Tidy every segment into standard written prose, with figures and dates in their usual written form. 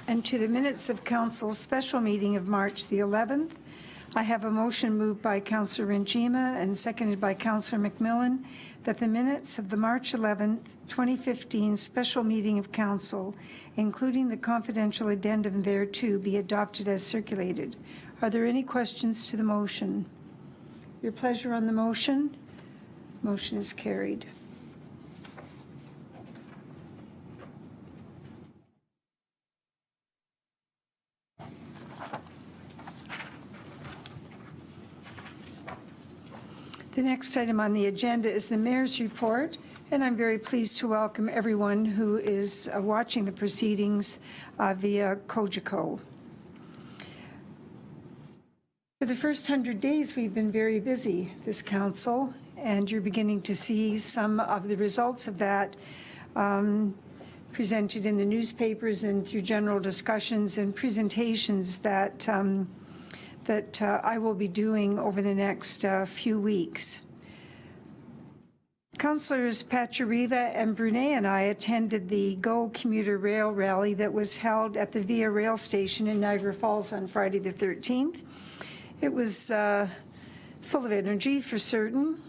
and to the minutes of Council's special meeting of March the 11th. I have a motion moved by Councillor Renchima and seconded by Councillor McMillan that the minutes of the March 11th, 2015 special meeting of Council, including the confidential addendum thereto, be adopted as circulated. Are there any questions to the motion? Your pleasure on the motion? Motion is carried. The next item on the agenda is the Mayor's report, and I'm very pleased to welcome everyone who is watching the proceedings via Cogeco. For the first 100 days, we've been very busy, this council, and you're beginning to see some of the results of that presented in the newspapers and through general discussions and presentations that I will be doing over the next few weeks. Councillors Pachariva and Brunet and I attended the Go Commuter Rail rally that was held at the Via Rail Station in Niagara Falls on Friday the 13th. It was full of energy for certain,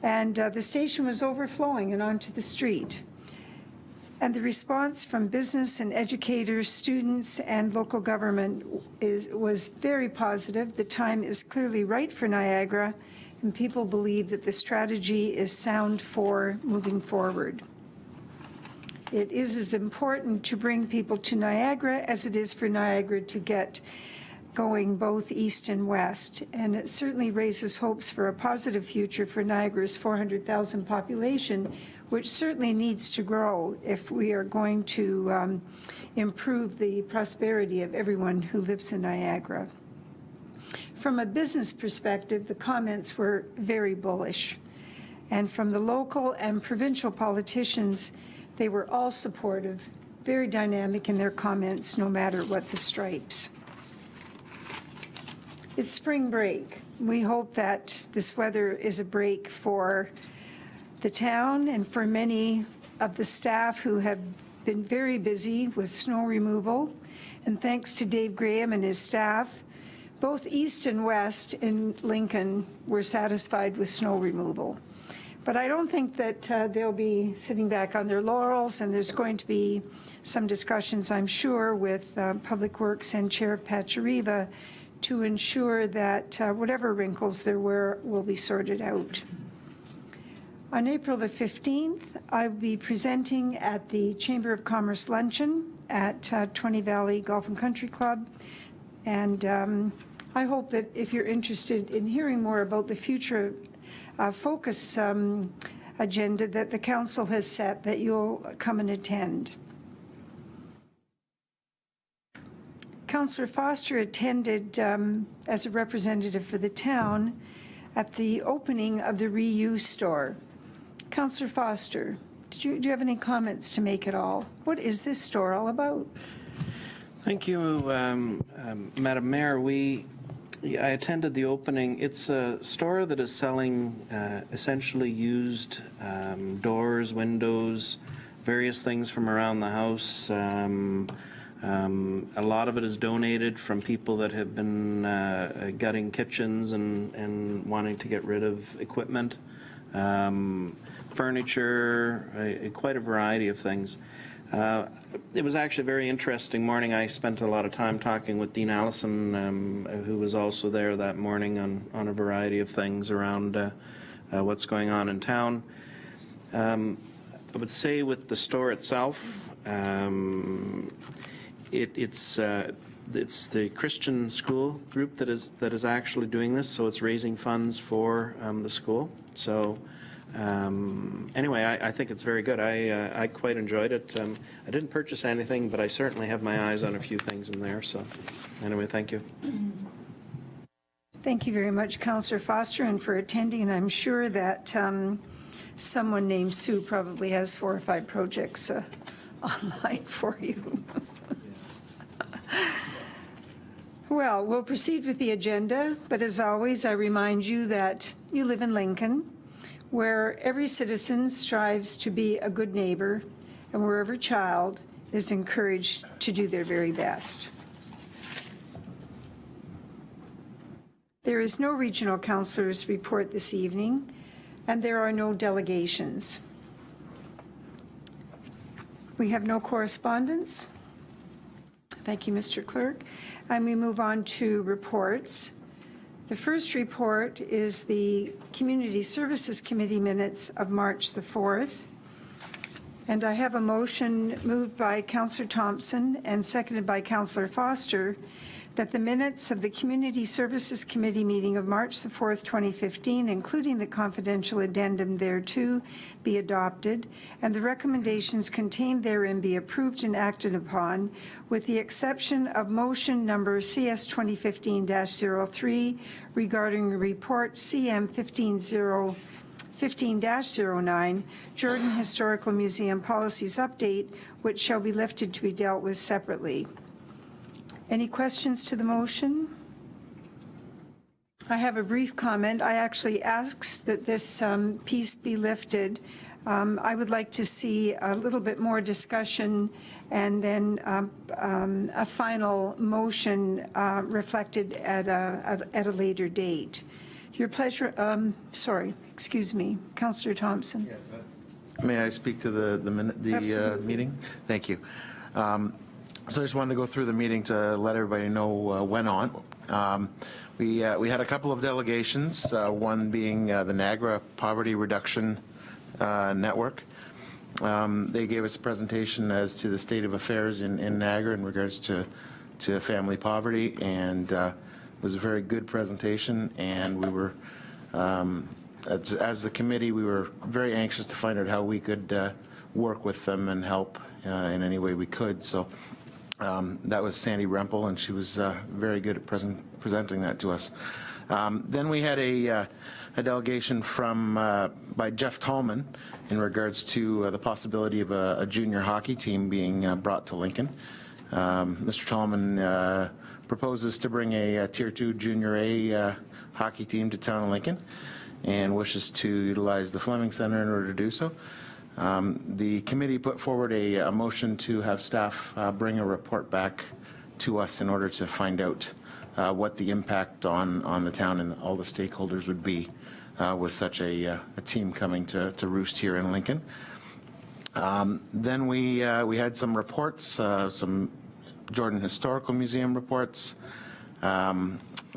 and the station was overflowing and onto the street. And the response from business and educators, students, and local government was very positive. The time is clearly right for Niagara, and people believe that the strategy is sound for moving forward. It is as important to bring people to Niagara as it is for Niagara to get going both east and west, and it certainly raises hopes for a positive future for Niagara's 400,000 population, which certainly needs to grow if we are going to improve the prosperity of everyone who lives in Niagara. From a business perspective, the comments were very bullish, and from the local and provincial politicians, they were all supportive, very dynamic in their comments, no matter what the stripes. It's spring break. We hope that this weather is a break for the town and for many of the staff who have been very busy with snow removal. And thanks to Dave Graham and his staff, both east and west in Lincoln were satisfied with snow removal. But I don't think that they'll be sitting back on their laurels, and there's going to be some discussions, I'm sure, with Public Works and Chair Pachariva to ensure that whatever wrinkles there were will be sorted out. On April the 15th, I'll be presenting at the Chamber of Commerce Luncheon at 20 Valley Golf and Country Club. And I hope that if you're interested in hearing more about the future focus agenda that the Council has set, that you'll come and attend. Councillor Foster attended as a representative for the town at the opening of the reuse store. Councillor Foster, do you have any comments to make at all? What is this store all about? Thank you, Madam Mayor. I attended the opening. It's a store that is selling essentially used doors, windows, various things from around the house. A lot of it is donated from people that have been gutting kitchens and wanting to get rid of equipment, furniture, quite a variety of things. It was actually a very interesting morning. I spent a lot of time talking with Dean Allison, who was also there that morning on a variety of things around what's going on in town. I would say with the store itself, it's the Christian school group that is actually doing this, so it's raising funds for the school. So anyway, I think it's very good. I quite enjoyed it. I didn't purchase anything, but I certainly have my eyes on a few things in there. So anyway, thank you. Thank you very much, Councillor Foster, and for attending. And I'm sure that someone named Sue probably has 4 or 5 projects online for you. Well, we'll proceed with the agenda, but as always, I remind you that you live in Lincoln, where every citizen strives to be a good neighbor, and where every child is encouraged to do their very best. There is no regional councillors report this evening, and there are no delegations. We have no correspondence. Thank you, Mr. Clerk. And we move on to reports. The first report is the Community Services Committee minutes of March the 4th. And I have a motion moved by Councillor Thompson and seconded by Councillor Foster that the minutes of the Community Services Committee meeting of March the 4th, 2015, including the confidential addendum thereto, be adopted, and the recommendations contained therein be approved and acted upon, with the exception of motion number CS 2015-03 regarding report CM 15-09, Jordan Historical Museum Policies Update, which shall be lifted to be dealt with separately. Any questions to the motion? I have a brief comment. I actually asked that this piece be lifted. I would like to see a little bit more discussion and then a final motion reflected at a later date. Your pleasure. Sorry, excuse me, Councillor Thompson. Yes, may I speak to the meeting? Thank you. So I just wanted to go through the meeting to let everybody know what went on. We had a couple of delegations, one being the Niagara Poverty Reduction Network. They gave us a presentation as to the state of affairs in Niagara in regards to family poverty, and it was a very good presentation, and we were, as the committee, we were very anxious to find out how we could work with them and help in any way we could. So that was Sandy Rempel, and she was very good at presenting that to us. Then we had a delegation from by Jeff Tallman in regards to the possibility of a junior hockey team being brought to Lincoln. Mr. Tallman proposes to bring a Tier 2 Junior A hockey team to town of Lincoln and wishes to utilize the Fleming Center in order to do so. The committee put forward a motion to have staff bring a report back to us in order to find out what the impact on the town and all the stakeholders would be with such a team coming to roost here in Lincoln. Then we had some reports, some Jordan Historical Museum reports. A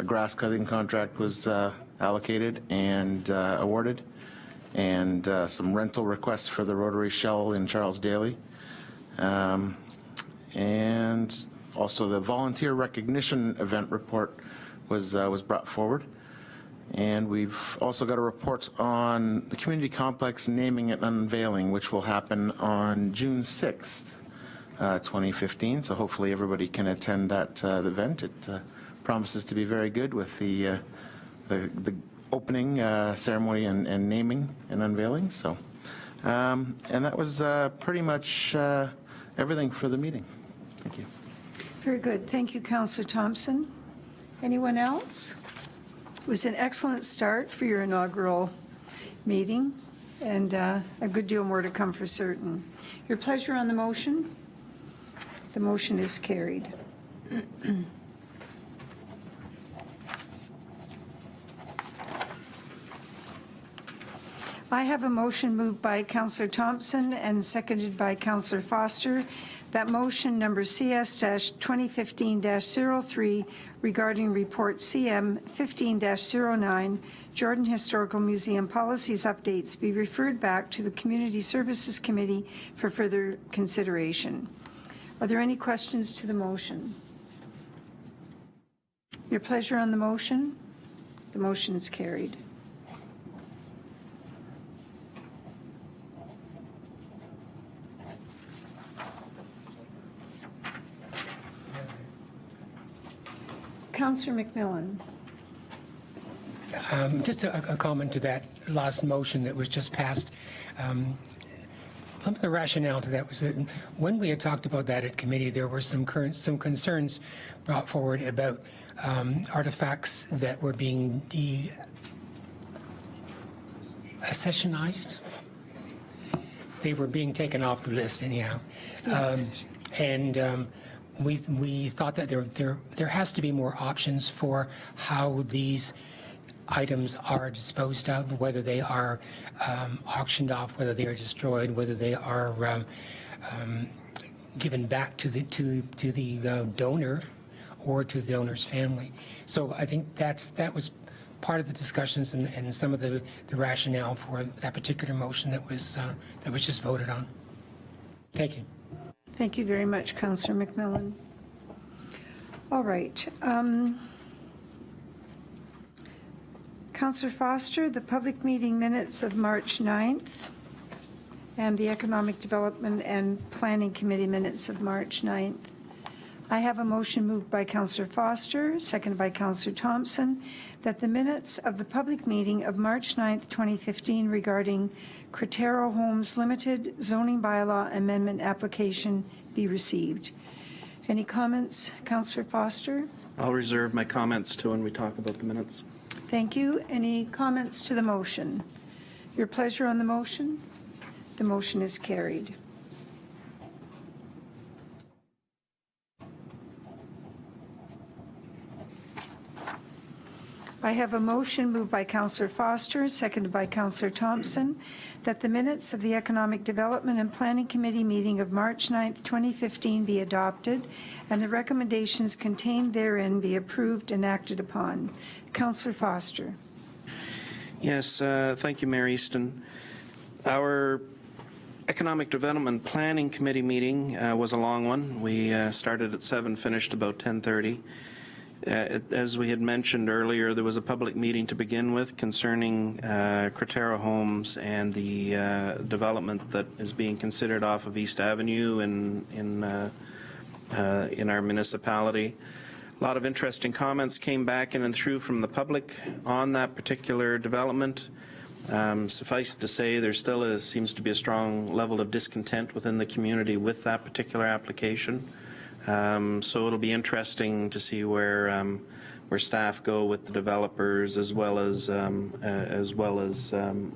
grass cutting contract was allocated and awarded, and some rental requests for the Rotary Shell in Charles Daly. And also the volunteer recognition event report was brought forward. And we've also got a report on the community complex naming and unveiling, which will happen on June 6th, 2015. So hopefully everybody can attend that event. It promises to be very good with the opening ceremony and naming and unveiling. So, and that was pretty much everything for the meeting. Thank you. Very good. Thank you, Councillor Thompson. Anyone else? It was an excellent start for your inaugural meeting, and a good deal more to come for certain. Your pleasure on the motion? The motion is carried. I have a motion moved by Councillor Thompson and seconded by Councillor Foster that motion number CS-2015-03 regarding report CM 15-09 Jordan Historical Museum Policies Updates be referred back to the Community Services Committee for further consideration. Are there any questions to the motion? Your pleasure on the motion? The motion is carried. Councillor McMillan. Just a comment to that last motion that was just passed. The rationale to that was that when we had talked about that at committee, there were some concerns brought forward about artifacts that were being de-accessionized. they were being taken off the list anyhow. We thought that there has to be more options for how these items are disposed of, whether they are auctioned off, whether they are destroyed, whether they are given back to the donor or to the donor's family. So I think that was part of the discussions and some of the rationale for that particular motion that was just voted on. Thank you. Thank you very much, Councillor McMillan. All right. Councillor Foster, the public meeting minutes of March 9th and the Economic Development and Planning Committee minutes of March 9th. I have a motion moved by Councillor Foster, seconded by Councillor Thompson, that the minutes of the public meeting of March 9th, 2015 regarding Cretero Homes Limited zoning bylaw amendment application be received. Any comments, Councillor Foster? I'll reserve my comments to when we talk about the minutes. Thank you. Any comments to the motion? Your pleasure on the motion? The motion is carried. I have a motion moved by Councillor Foster, seconded by Councillor Thompson, that the minutes of the Economic Development and Planning Committee meeting of March 9th, 2015 be adopted and the recommendations contained therein be approved and acted upon. Councillor Foster. Yes, thank you, Mayor Easton. Our Economic Development Planning Committee meeting was a long one. We started at 7, finished about 10:30. As we had mentioned earlier, there was a public meeting to begin with concerning Cretero Homes and the development that is being considered off of East Avenue in our municipality. A lot of interesting comments came back in and through from the public on that particular development. Suffice to say, there still seems to be a strong level of discontent within the community with that particular application. So it'll be interesting to see where staff go with the developers, as well as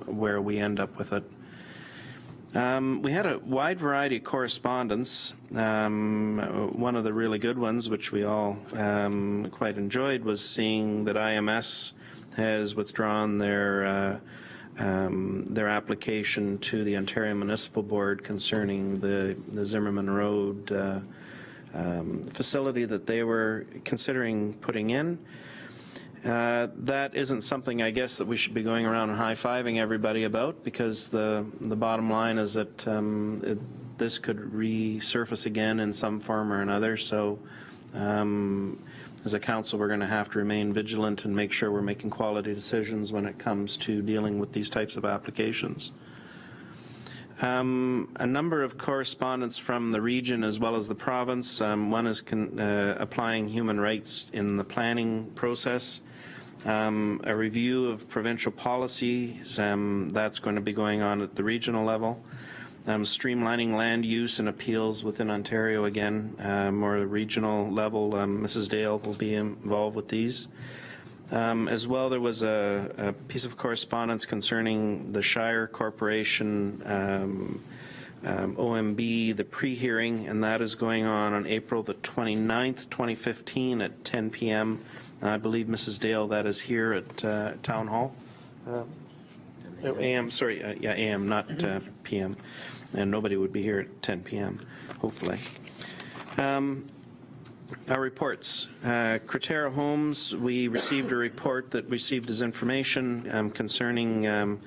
where we end up with it. We had a wide variety of correspondence. One of the really good ones, which we all quite enjoyed, was seeing that IMS has withdrawn their application to the Ontario Municipal Board concerning the Zimmerman Road facility that they were considering putting in. That isn't something, I guess, that we should be going around and high-fiving everybody about, because the bottom line is that this could resurface again in some form or another. So as a council, we're going to have to remain vigilant and make sure we're making quality decisions when it comes to dealing with these types of applications. A number of correspondence from the region as well as the province. One is applying human rights in the planning process. A review of provincial policies, that's going to be going on at the regional level. Streamlining land use and appeals within Ontario again, more regional level. Mrs. Dale will be involved with these. As well, there was a piece of correspondence concerning the Shire Corporation OMB, the pre-hearing, and that is going on April the 29th, 2015 at 10 p.m. And I believe, Mrs. Dale, that is here at Town Hall. AM, sorry, yeah, AM, not PM. And nobody would be here at 10 p.m., hopefully. Our reports. Cretero Homes, we received a report that received as information concerning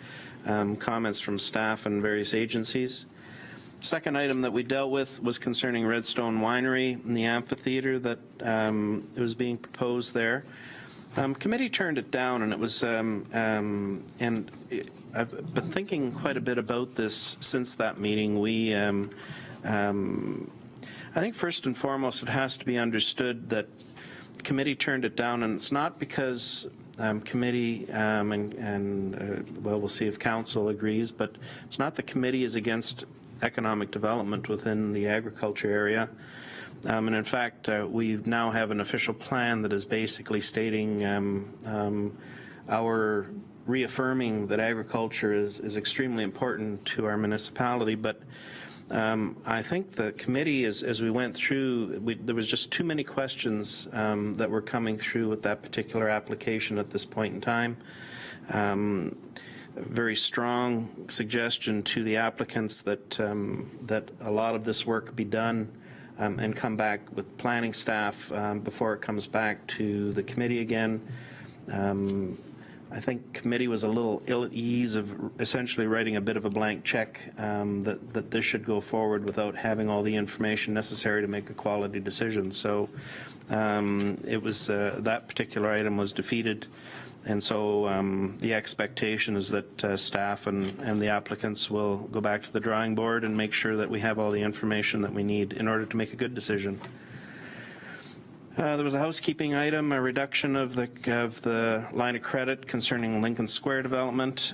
comments from staff and various agencies. Second item that we dealt with was concerning Redstone Winery and the amphitheater that was being proposed there. Committee turned it down, and it was, and I've been thinking quite a bit about this since that meeting. We, I think first and foremost, it has to be understood that the committee turned it down, and it's not because committee well, we'll see if council agrees, but it's not the committee is against economic development within the agriculture area. And in fact, we now have an official plan that is basically stating our reaffirming that agriculture is extremely important to our municipality, but I think the committee, as we went through, there was just too many questions that were coming through with that particular application at this point in time. A very strong suggestion to the applicants that that a lot of this work be done and come back with planning staff before it comes back to the committee again. I think committee was a little ill at ease of essentially writing a bit of a blank check that this should go forward without having all the information necessary to make a quality decision. So it was that particular item was defeated, and so the expectation is that staff and the applicants will go back to the drawing board and make sure that we have all the information that we need in order to make a good decision. There was a housekeeping item, a reduction of the line of credit concerning Lincoln Square development.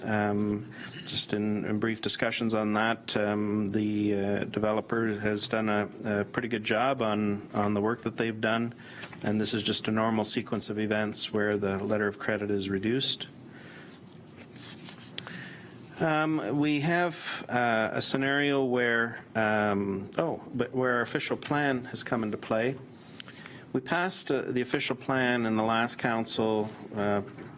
Just in brief discussions on that, the developer has done a pretty good job on the work that they've done, and this is just a normal sequence of events where the letter of credit is reduced. We have a scenario where, where our official plan has come into play. We passed the official plan in the last council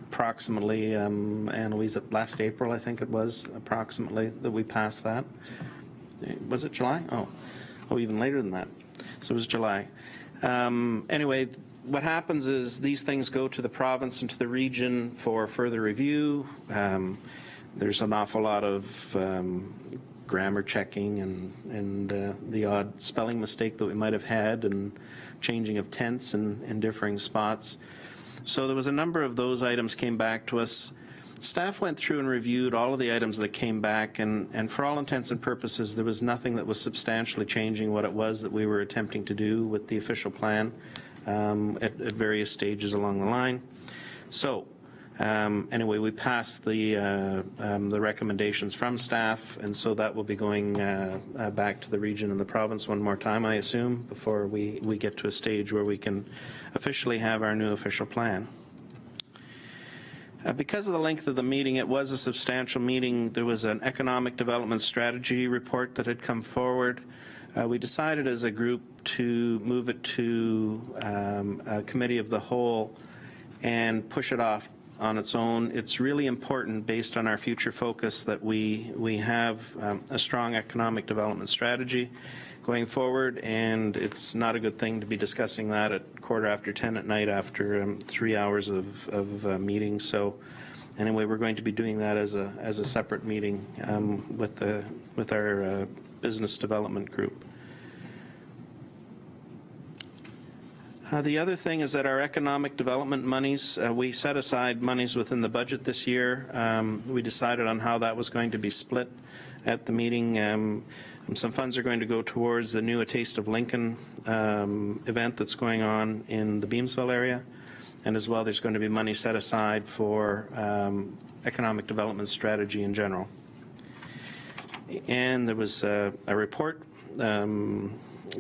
approximately, Annalise, last April, I think it was, approximately, that we passed that. Was it July? Oh, even later than that. So it was July. Anyway, what happens is these things go to the province and to the region for further review. There's an awful lot of grammar checking and the odd spelling mistake that we might have had, and changing of tense in differing spots. So there was a number of those items came back to us. Staff went through and reviewed all of the items that came back, and for all intents and purposes, there was nothing that was substantially changing what it was that we were attempting to do with the official plan at various stages along the line. So anyway, we passed the recommendations from staff, and so that will be going back to the region and the province one more time, I assume, before we get to a stage where we can officially have our new official plan. Because of the length of the meeting, it was a substantial meeting. There was an economic development strategy report that had come forward. We decided as a group to move it to a committee of the whole and push it off on its own. It's really important, based on our future focus, that we have a strong economic development strategy going forward, and it's not a good thing to be discussing that at 10:15 at night after 3 hours of meetings. So anyway, we're going to be doing that as a separate meeting with our business development group. The other thing is that our economic development monies, we set aside monies within the budget this year. We decided on how that was going to be split at the meeting. Some funds are going to go towards the new A Taste of Lincoln event that's going on in the Beamsville area. And as well, there's going to be money set aside for economic development strategy in general. And there was a report.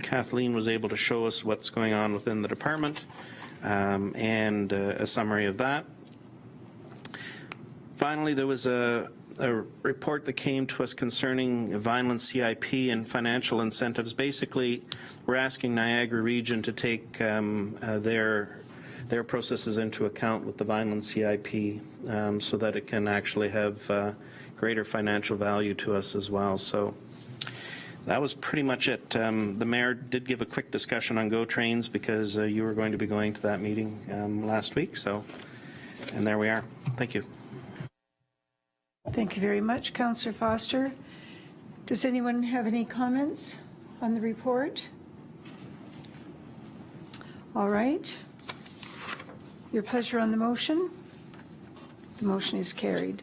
Kathleen was able to show us what's going on within the department and a summary of that. Finally, there was a report that came to us concerning Vineland CIP and financial incentives. Basically, we're asking Niagara Region to take their processes into account with the Vineland CIP so that it can actually have greater financial value to us as well. So that was pretty much it. The mayor did give a quick discussion on GO Trains because you were going to be going to that meeting last week. So, and there we are. Thank you. Thank you very much, Councillor Foster. Does anyone have any comments on the report? All right. Your pleasure on the motion? The motion is carried.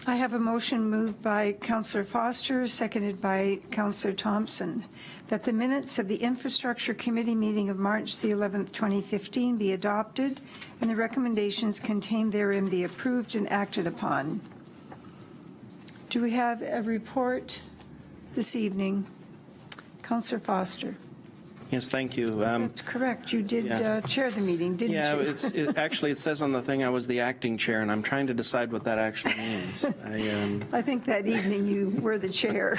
I have a motion moved by Councillor Foster, seconded by Councillor Thompson, that the minutes of the Infrastructure Committee meeting of March the 11th, 2015 be adopted and the recommendations contained therein be approved and acted upon. Do we have a report this evening? Councillor Foster. Yes, thank you. That's correct. You did yeah. Chair the meeting, didn't you? Yeah, actually, it says on the thing I was the acting chair, and I'm trying to decide what that actually means. I think that evening you were the chair.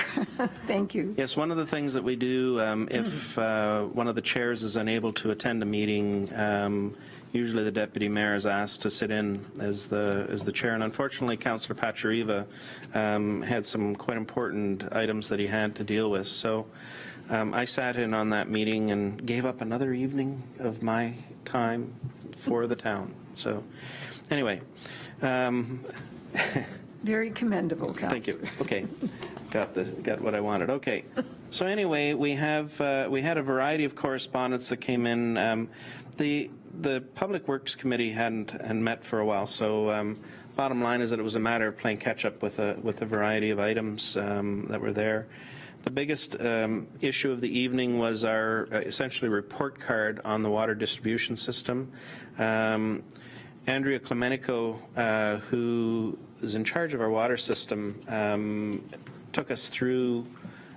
Thank you. Yes, one of the things that we do if one of the chairs is unable to attend a meeting, usually the deputy mayor is asked to sit in as the chair. And unfortunately, Councillor Pachariva had some quite important items that he had to deal with. So I sat in on that meeting and gave up another evening of my time for the town. So anyway. Very commendable, Councillor. Thank you. Okay. Got what I wanted. Okay. So anyway, we had a variety of correspondence that came in. The Public Works Committee hadn't met for a while, so bottom line is that it was a matter of playing catch up with a variety of items that were there. The biggest issue of the evening was our essentially report card on the water distribution system. Andrea Clemenico, who is in charge of our water system, took us through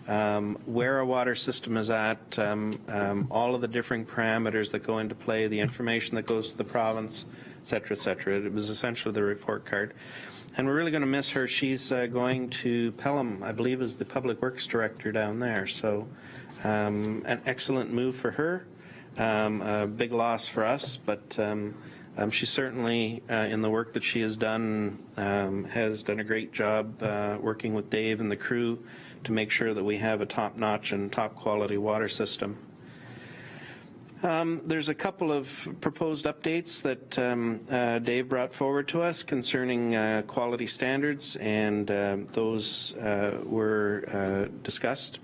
where our water system is at, all of the different parameters that go into play, the information that goes to the province, et cetera, et cetera. It was essentially the report card. And we're really going to miss her. She's going to Pelham, I believe, as the Public Works Director down there. So an excellent move for her, a big loss for us, but she certainly, in the work that she has done a great job working with Dave and the crew to make sure that we have a top-notch and top-quality water system. There's a couple of proposed updates that Dave brought forward to us concerning quality standards, and those were discussed.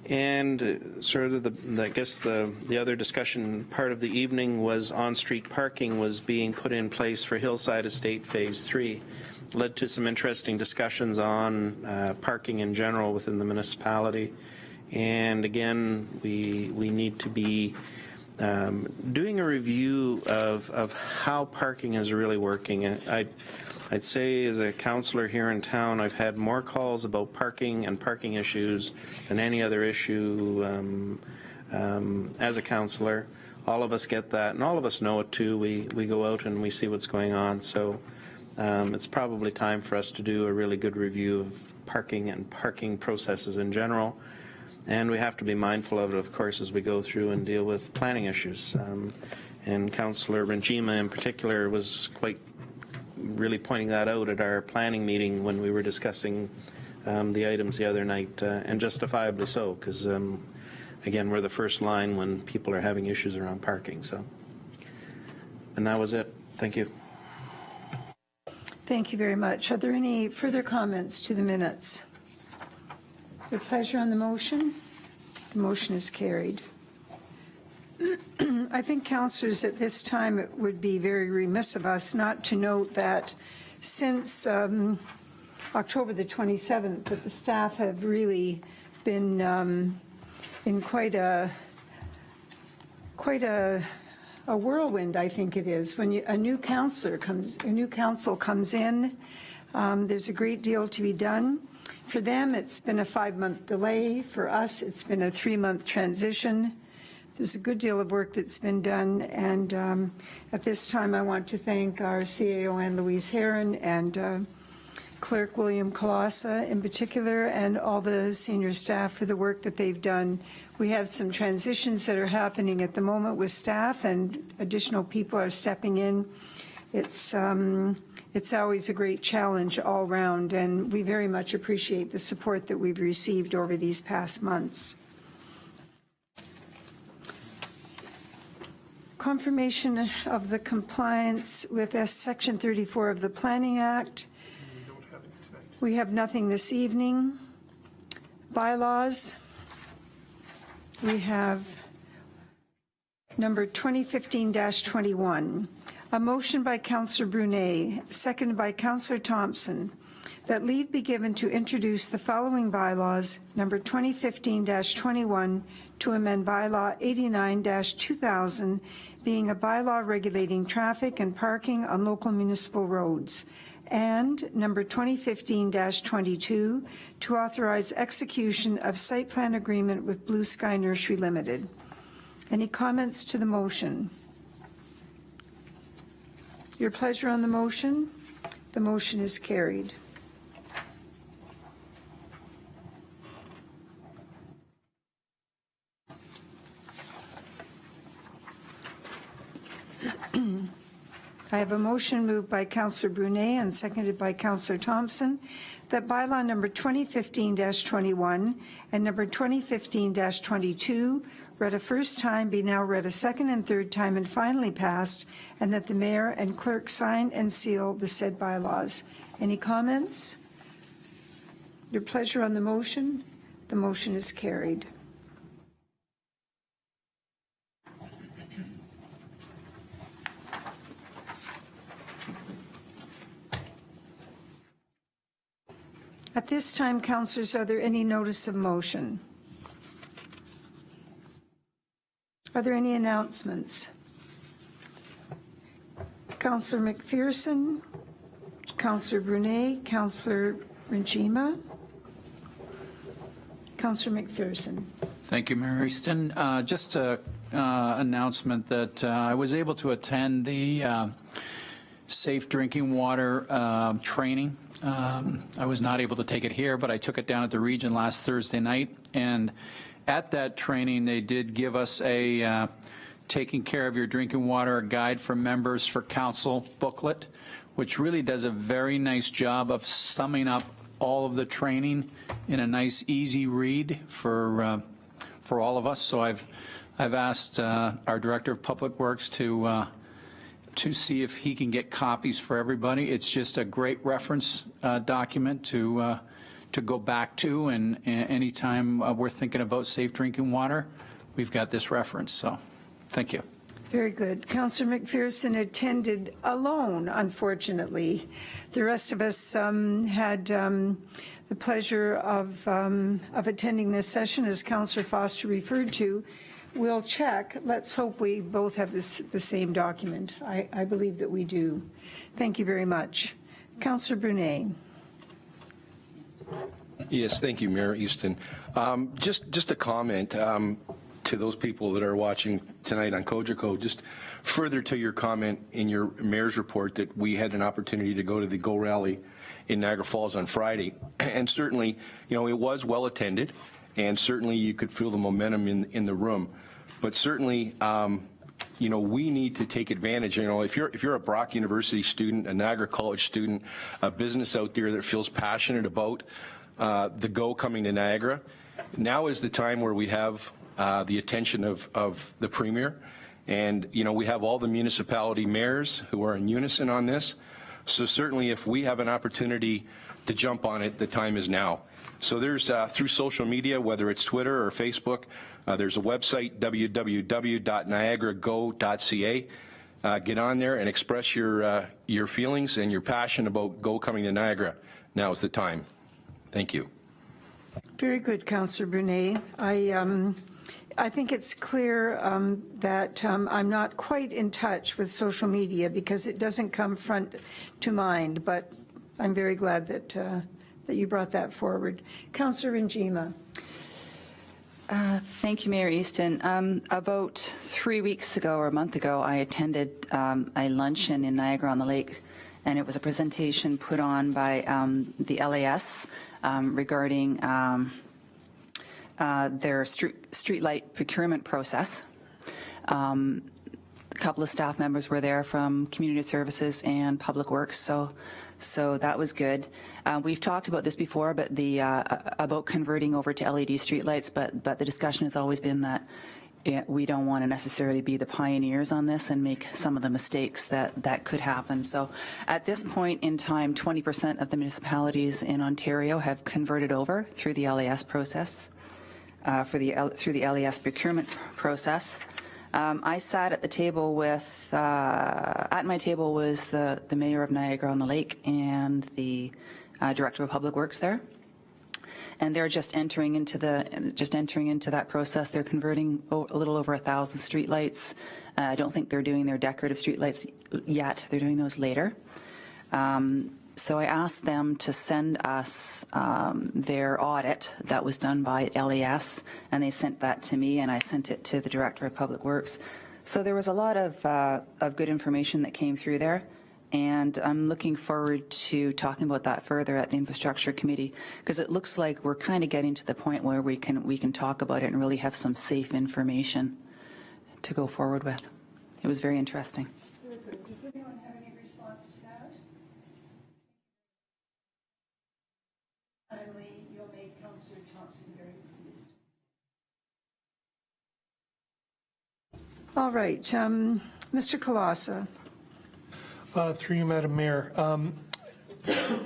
And sort of the other discussion part of the evening was on-street parking was being put in place for Hillside Estate Phase 3. Led to some interesting discussions on parking in general within the municipality. And again, we need to be doing a review of how parking is really working. I'd say as a councillor here in town, I've had more calls about parking and parking issues than any other issue as a councillor. All of us get that, and all of us know it too. We go out and we see what's going on. So it's probably time for us to do a really good review of parking and parking processes in general. And we have to be mindful of it, of course, as we go through and deal with planning issues. And Councillor Renjima in particular was quite really pointing that out at our planning meeting when we were discussing the items the other night, and justifiably so, because again, we're the first line when people are having issues around parking. So, and that was it. Thank you. Thank you very much. Are there any further comments to the minutes? Is there pleasure on the motion? The motion is carried. I think, councillors, at this time it would be very remiss of us not to note that since October the 27th, that the staff have really been in quite a whirlwind, I think it is. When a new council comes in, there's a great deal to be done. For them, it's been a 5-month delay. For us, it's been a 3-month transition. There's a good deal of work that's been done, and at this time I want to thank our CAO Anne-Louise Heron and Clerk William Colossa in particular, and all the senior staff for the work that they've done. We have some transitions that are happening at the moment with staff, and additional people are stepping in. It's always a great challenge all round, and we very much appreciate the support that we've received over these past months. Confirmation of the compliance with Section 34 of the Planning Act. We have nothing this evening. Bylaws. We have number 2015-21. A motion by Councillor Brunet, seconded by Councillor Thompson, that leave be given to introduce the following bylaws, number 2015-21, to amend bylaw 89-2000, being a bylaw regulating traffic and parking on local municipal roads, and number 2015-22, to authorize execution of site plan agreement with Blue Sky Nursery Limited. Any comments to the motion? Your pleasure on the motion? The motion is carried. I have a motion moved by Councillor Brunet and seconded by Councillor Thompson that bylaw number 2015-21 and number 2015-22 read a first time be now read a second and third time and finally passed, and that the mayor and clerk sign and seal the said bylaws. Any comments? Your pleasure on the motion? The motion is carried. At this time, councillors, are there any notice of motion? Are there any announcements? Councillor McPherson, Councillor Brunet, Councillor Rinchima. Councillor McPherson. Thank you, Mayor Easton. Just an announcement that I was able to attend the safe drinking water training. I was not able to take it here, but I took it down at the region last Thursday night. And at that training, they did give us a Taking Care of Your Drinking Water, a guide for members for council booklet, which really does a very nice job of summing up all of the training in a nice, easy read for all of us. So I've asked our Director of Public Works to see if he can get copies for everybody. It's just a great reference document to go back to, and anytime we're thinking about safe drinking water, we've got this reference. So, thank you. Very good. Councillor McPherson attended alone, unfortunately. The rest of us had the pleasure of attending this session, as Councillor Foster referred to. We'll check. Let's hope we both have the same document. I believe that we do. Thank you very much. Councillor Brunet. Yes, thank you, Mayor Easton. Just a comment to those people that are watching tonight on Cogeco, just further to your comment in your mayor's report that we had an opportunity to go to the Go Rally in Niagara Falls on Friday. And certainly, you know, it was well attended, and certainly you could feel the momentum in the room. But certainly, you know, we need to take advantage. You know, if you're a Brock University student, a Niagara College student, a business out there that feels passionate about the Go coming to Niagara, now is the time where we have the attention of the Premier. And, you know, we have all the municipality mayors who are in unison on this. So certainly if we have an opportunity to jump on it, the time is now. So there's through social media, whether it's Twitter or Facebook, there's a website, www.niagarago.ca. Get on there and express your feelings and your passion about Go coming to Niagara. Now is the time. Thank you. Very good, Councillor Brunet. I think it's clear that I'm not quite in touch with social media because it doesn't come front to mind, but I'm very glad that that you brought that forward. Councillor Rinchima. Thank you, Mayor Easton. About 3 weeks ago or a month ago, I attended a luncheon in Niagara-on-the-Lake, and it was a presentation put on by the LAS regarding their streetlight procurement process. A couple of staff members were there from Community Services and Public Works, so that was good. We've talked about this before, but about converting over to LED streetlights, but the discussion has always been that we don't want to necessarily be the pioneers on this and make some of the mistakes that could happen. So at this point in time, 20% of the municipalities in Ontario have converted over through the LAS process, through the LAS procurement process. I sat at the table with, at my table was the mayor of Niagara-on-the-Lake and the director of Public Works there. And they're just entering into that process. They're converting a little over 1,000 streetlights. I don't think they're doing their decorative streetlights yet. They're doing those later. So I asked them to send us their audit that was done by LES, and they sent that to me, and I sent it to the Director of Public Works. So there was a lot of good information that came through there, and I'm looking forward to talking about that further at the Infrastructure Committee, because it looks like we're kind of getting to the point where we can talk about it and really have some safe information to go forward with. It was very interesting. Very good. Does anyone have any response to that? Finally, you'll make Councillor Thompson very pleased. All right, Mr. Colassa. Through you, Madam Mayor. An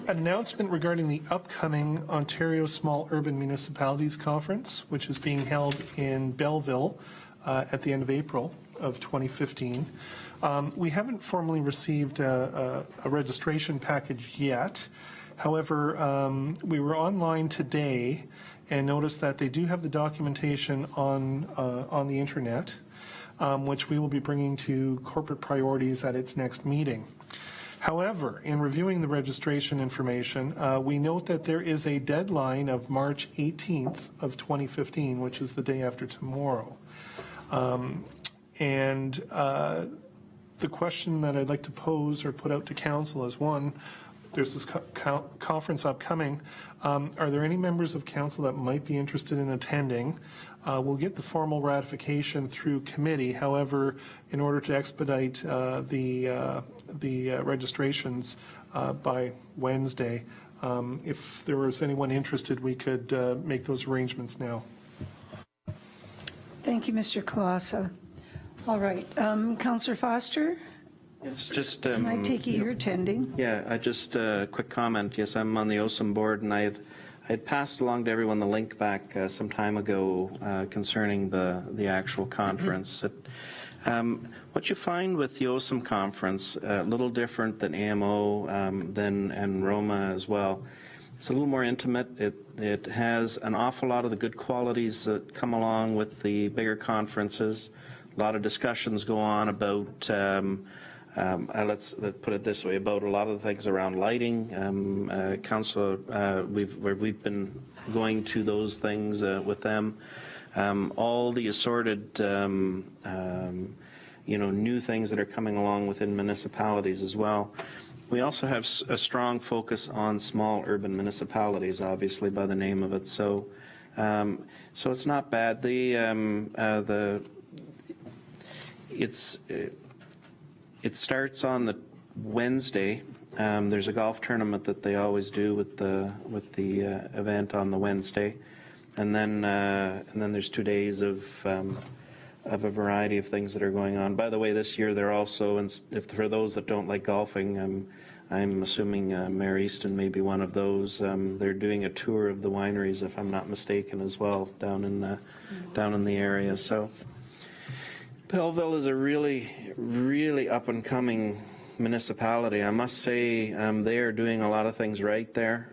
announcement regarding the upcoming Ontario Small Urban Municipalities Conference, which is being held in Belleville at the end of April of 2015. We haven't formally received a registration package yet. However, we were online today and noticed that they do have the documentation on the internet, which we will be bringing to corporate priorities at its next meeting. However, in reviewing the registration information, we note that there is a deadline of March 18th of 2015, which is the day after tomorrow. The question that I'd like to pose or put out to council is, one, there's this conference upcoming. Are there any members of council that might be interested in attending? We'll get the formal ratification through committee. However, in order to expedite the registrations by Wednesday, if there was anyone interested, we could make those arrangements now. Thank you, Mr. Colassa. All right, Councillor Foster, It's just. and I take it you're attending. Yeah, just a quick comment. Yes, I'm on the OSIM board, and I had passed along to everyone the link back some time ago concerning the actual conference. What you find with the OSIM conference, a little different than AMO and Roma as well. It's a little more intimate. It has an awful lot of the good qualities that come along with the bigger conferences. A lot of discussions go on about, let's put it this way, about a lot of the things around lighting. Council, we've been going to those things with them. All the assorted, new things that are coming along within municipalities as well. We also have a strong focus on small urban municipalities, obviously by the name of it. So it's not bad. It starts on the Wednesday. There's a golf tournament that they always do with the event on the Wednesday, and then there's 2 days of a variety of things that are going on. By the way, this year they're also, for those that don't like golfing, I'm assuming Mayor Easton may be one of those. They're doing a tour of the wineries, if I'm not mistaken, as well down in the area. So. Belleville is a really, really up-and-coming municipality. I must say they are doing a lot of things right there.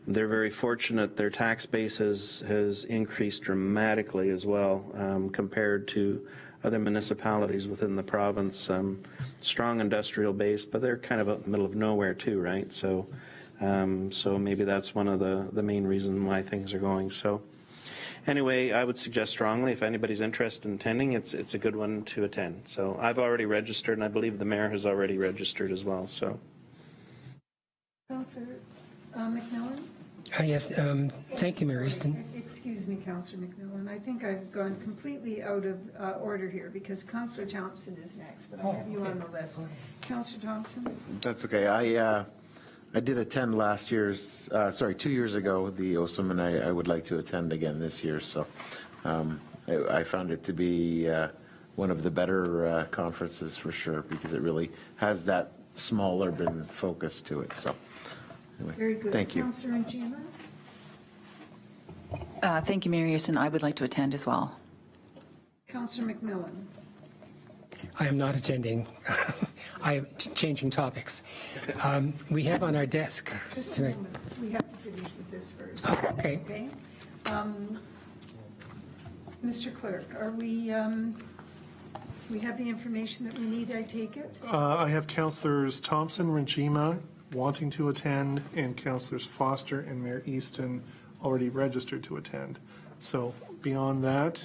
They're very fortunate. Their tax base has increased dramatically as well compared to other municipalities within the province. Strong industrial base, but they're kind of out in the middle of nowhere too, right? So maybe that's one of the main reasons why things are going so. Anyway, I would suggest strongly, if anybody's interested in attending, it's a good one to attend. So I've already registered, and I believe the mayor has already registered as well. So, Councillor McMillan? Yes, thank you, Mayor Easton. Excuse me, Councillor McMillan. I think I've gone completely out of order here because Councillor Thompson is next, but I have you on the list. Councillor Thompson? That's okay. I did attend 2 years ago, the OSIM, and I would like to attend again this year. So I found it to be one of the better conferences for sure, because it really has that small urban focus to it. So anyway, Very good. thank you. Councillor Njima? Thank you, Mayor Easton. I would like to attend as well. Councillor McMillan? I am not attending. I am changing topics. We have on our desk Just a tonight. moment. We have to finish with this first. Okay. Okay? Mr. Clerk, are we have the information that we need, I take it? I have Councillors Thompson, Ranjima, wanting to attend, and Councillors Foster and Mayor Easton already registered to attend. So beyond that,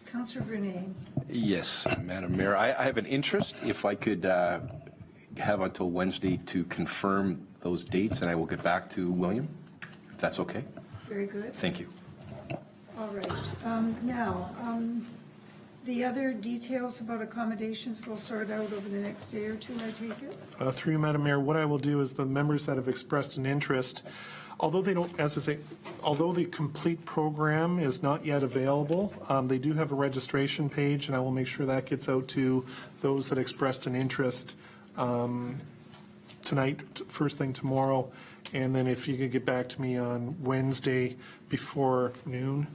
Councillor Brunet. Yes, Madam Mayor, I have an interest. If I could have until Wednesday to confirm those dates, and I will get back to William, if that's okay. Very good. Thank you. All right. Now, the other details about accommodations we'll sort out over the next day or two, I take it? through you, Madam Mayor, what I will do is the members that have expressed an interest, although they don't, as I say, although the complete program is not yet available, they do have a registration page, and I will make sure that gets out to those that expressed an interest tonight, first thing tomorrow, and then if you could get back to me on Wednesday before noon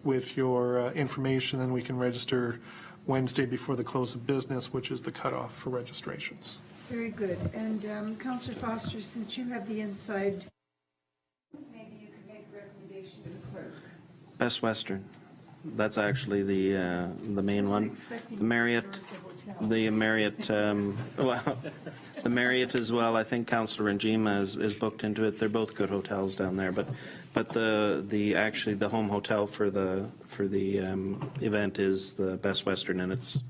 with your information, then we can register Wednesday before the close of business, which is the cutoff for registrations. Very good. And Councillor Foster, since you have the inside, maybe you could make a recommendation to the clerk. Best Western. That's actually the main one. The Marriott, well, the Marriott as well. I think Councillor Njima is booked into it. They're both good hotels down there, but actually the home hotel for the event is the Best Western, and it's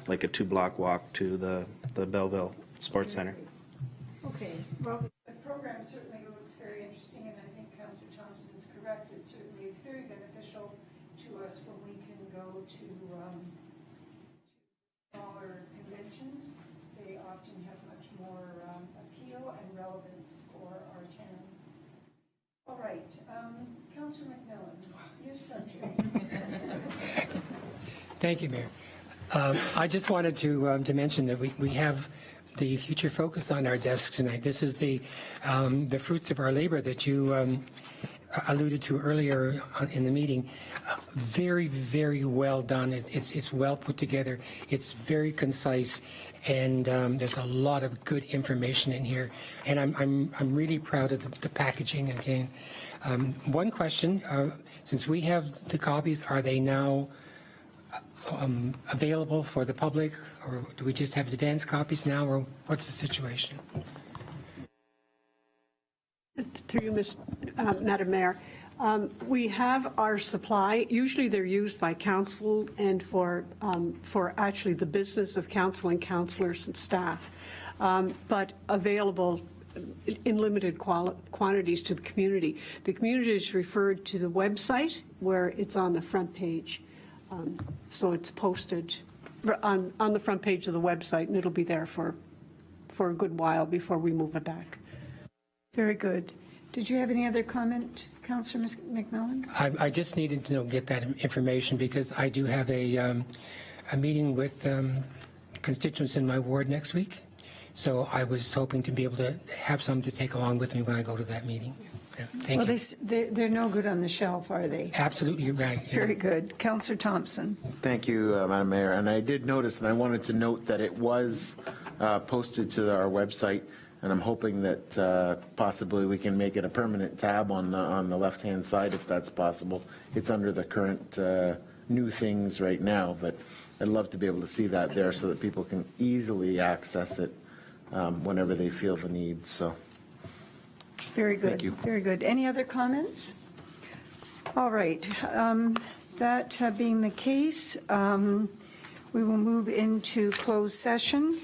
like a 2-block walk to the Belleville Sports Center. Okay. Well, the program certainly looks very interesting, and I think Councillor Thompson's correct. It certainly is very beneficial to us when we can go to smaller conventions. They often have much more appeal and relevance for our town. All right, Councillor McMillan, your subject. Thank you, Mayor. I just wanted to mention that we have the Future Focus on our desk tonight. This is the fruits of our labor that you alluded to earlier in the meeting. Very, very well done. It's well put together. It's very concise, and there's a lot of good information in here. And I'm really proud of the packaging again. One question: since we have the copies, are they now available for the public, or do we just have advanced copies now, or what's the situation? Through you, Madam Mayor, we have our supply. Usually they're used by council and for actually the business of council and councillors and staff, but available in limited quantities to the community. The community is referred to the website where it's on the front page. So it's posted on the front page of the website, and it'll be there for a good while before we move it back. Very good. Did you have any other comment, Councillor McMillan? I just needed to get that information because I do have a meeting with constituents in my ward next week. So I was hoping to be able to have some to take along with me when I go to that meeting. Yeah, thank you. They're no good on the shelf, are they? Absolutely right. Yeah. Very good. Councillor Thompson. Thank you, Madam Mayor. And I did notice, and I wanted to note that it was posted to our website, and I'm hoping that possibly we can make it a permanent tab on the left-hand side, if that's possible. It's under the current new things right now, but I'd love to be able to see that there so that people can easily access it whenever they feel the need. So. Very good. Thank you. Very good. Any other comments? All right. That being the case, we will move into closed session.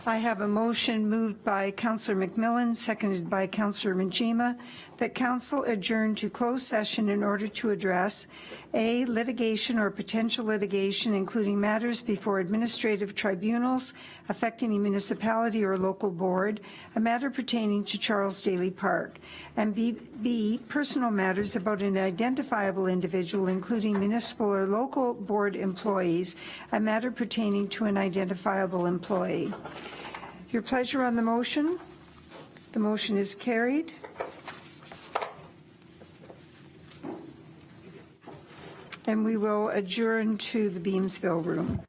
I have a motion moved by Councillor McMillan, seconded by Councillor Njima, that council adjourn to closed session in order to address A, litigation or potential litigation, including matters before administrative tribunals affecting the municipality or local board, a matter pertaining to Charles Daly Park, and B, personal matters about an identifiable individual, including municipal or local board employees, a matter pertaining to an identifiable employee. Your pleasure on the motion? The motion is carried. And we will adjourn to the Beamsville room.